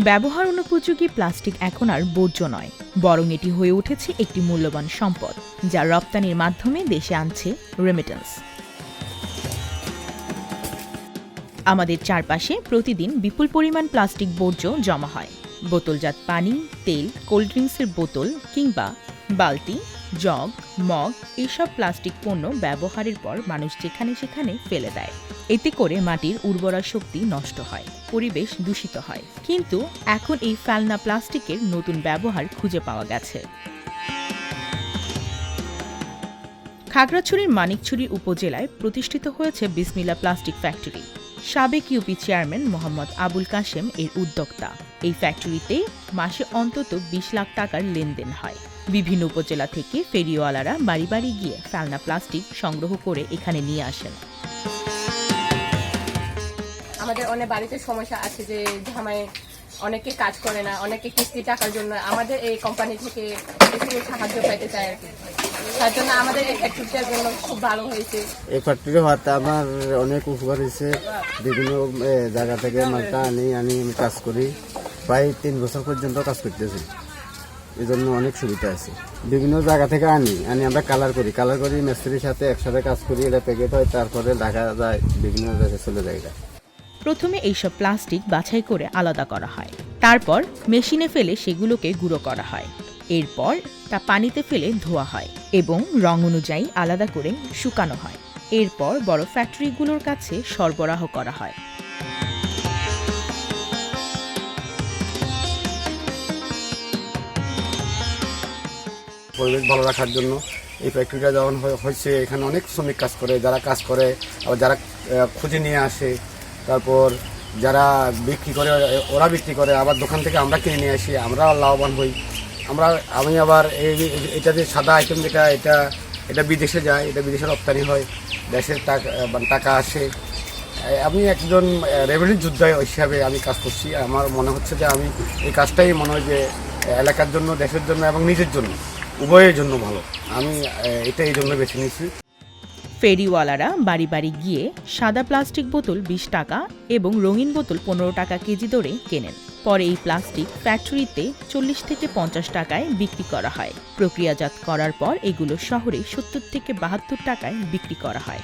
ব্যবহার অনুপযোগী প্লাস্টিক এখন আর বর্জ্য নয়, বরং এটি হয়ে উঠেছে একটি মূল্যবান সম্পদ, যা রপ্তানির মাধ্যমে দেশে আনছে রেমিটেন্স। আমাদের চারপাশে প্রতিদিন বিপুল পরিমাণ প্লাস্টিক বর্জ্য জমা হয়। বোতলজাত পানি, তেল, কোল্ড ড্রিঙ্কসের বোতল কিংবা বালতি, জগ, মগ এসব প্লাস্টিক পণ্য ব্যবহারের পর মানুষ যেখানে সেখানে ফেলে দেয়। এতে করে মাটির উর্বরা শক্তি নষ্ট হয়, পরিবেশ দূষিত হয়। কিন্তু এখন এই ফেলনা প্লাস্টিকের নতুন ব্যবহার খুঁজে পাওয়া গেছে। খাগড়াছড়ির মানিকছড়ি উপজেলায় প্রতিষ্ঠিত হয়েছে বিসমিল্লাহ প্লাস্টিক ফ্যাক্টরি। সাবেক ইউপি চেয়ারম্যান মোহাম্মদ আবুল কাশেম এর উদ্যোক্তা। এই ফ্যাক্টরিতে মাসে অন্তত 20 লাখ টাকার লেনদেন হয়। বিভিন্ন উপজেলা থেকে ফেরিওয়ালারা বাড়ি বাড়ি গিয়ে ফেলনা প্লাস্টিক সংগ্রহ করে এখানে নিয়ে আসেন। আমাদের অনেক বাড়িতে সমস্যা আছে যে ঝামায় অনেকে কাজ করে না, অনেকে কিস্তি টাকার জন্য আমাদের এই কোম্পানি থেকে কিছু সাহায্য পেতে চায় আর কি। তার জন্য আমাদের এই ফ্যাক্টরিটার জন্য খুব ভালো হয়েছে। এই ফ্যাক্টরি হওয়াতে আমার অনেক উপকার হয়েছে। বিভিন্ন জায়গা থেকে মালটা আনি আমি কাজ করি, প্রায় 3 বছর পর্যন্ত কাজ করতেছি। এই জন্য অনেক সুবিধা আছে। বিভিন্ন জায়গা থেকে আনি আমরা কালার করি মিস্ত্রির সাথে একসাথে কাজ করি, এটা প্যাকেট হয়, তারপরে দেখা যায় বিভিন্ন জায়গায় চলে যায়। প্রথমে এইসব প্লাস্টিক বাছাই করে আলাদা করা হয়, তারপর মেশিনে ফেলে সেগুলোকে গুঁড়ো করা হয়। এরপর তা পানিতে ফেলে ধোয়া হয় এবং রং অনুযায়ী আলাদা করে শুকানো হয়। এরপর বড় ফ্যাক্টরিগুলোর কাছে সরবরাহ করা হয়। পরিবেশ ভালো রাখার জন্য এই ফ্যাক্টরিটা যখন হয়েছে, এখানে অনেক শ্রমিক কাজ করে, যারা কাজ করে আবার যারা খুঁজে নিয়ে আসে, তারপর যারা বিক্রি করে ওরা বিক্রি করে, আবার দোকান থেকে আমরা কিনে নিয়ে আসি, আমরা লাভবান হই। আমি আবার এটা যে সাদা আইটেম যেটা এটা বিদেশে যায়, এটা বিদেশে রপ্তানি হয়, দেশের টাকা আসে। আমি একজন রেভিনিউ যোদ্ধা হিসাবে আমি কাজ করছি। আমার মনে হচ্ছে যে আমি এই কাজটাই মনে হয় যে এলাকার জন্য, দেশের জন্য এবং নিজের জন্য, উভয়ের জন্য ভালো। আমি এটা এই জন্য বেছে নিয়েছি। ফেরিওয়ালারা বাড়ি বাড়ি গিয়ে সাদা প্লাস্টিক বোতল 20 টাকা এবং রঙিন বোতল 15 টাকা কেজি দরে কেনেন। পরে এই প্লাস্টিক ফ্যাক্টরিতে 40 থেকে 50 টাকায় বিক্রি করা হয়। প্রক্রিয়াজাত করার পর এগুলো শহরে 70 থেকে 72 টাকায় বিক্রি করা হয়।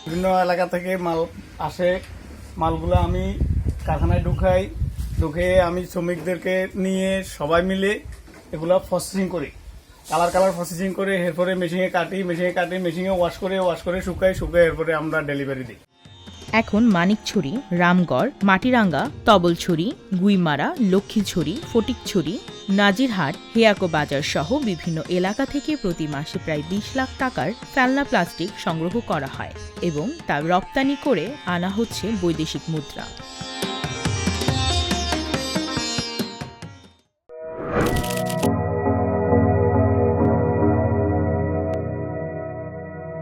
বিভিন্ন এলাকা থেকে মাল আসে, মালগুলো আমি কারখানায় ঢুকে আমি শ্রমিকদেরকে নিয়ে সবাই মিলে এগুলো প্রসেসিং করি, কালার প্রসেসিং করে এরপরে মেশিনে কাটি, মেশিনে ওয়াশ করে শুকাই এরপরে আমরা ডেলিভারি দিই। এখন মানিকছড়ি, রামগড়, মাটিরাঙ্গা, তবলছড়ি, গুইমারা, লক্ষ্মীছড়ি, ফটিকছড়ি, নাজিরহাট, হেয়াকো বাজার সহ বিভিন্ন এলাকা থেকে প্রতি মাসে প্রায় 20 লাখ টাকার ফেলনা প্লাস্টিক সংগ্রহ করা হয় এবং তা রপ্তানি করে আনা হচ্ছে বৈদেশিক মুদ্রা।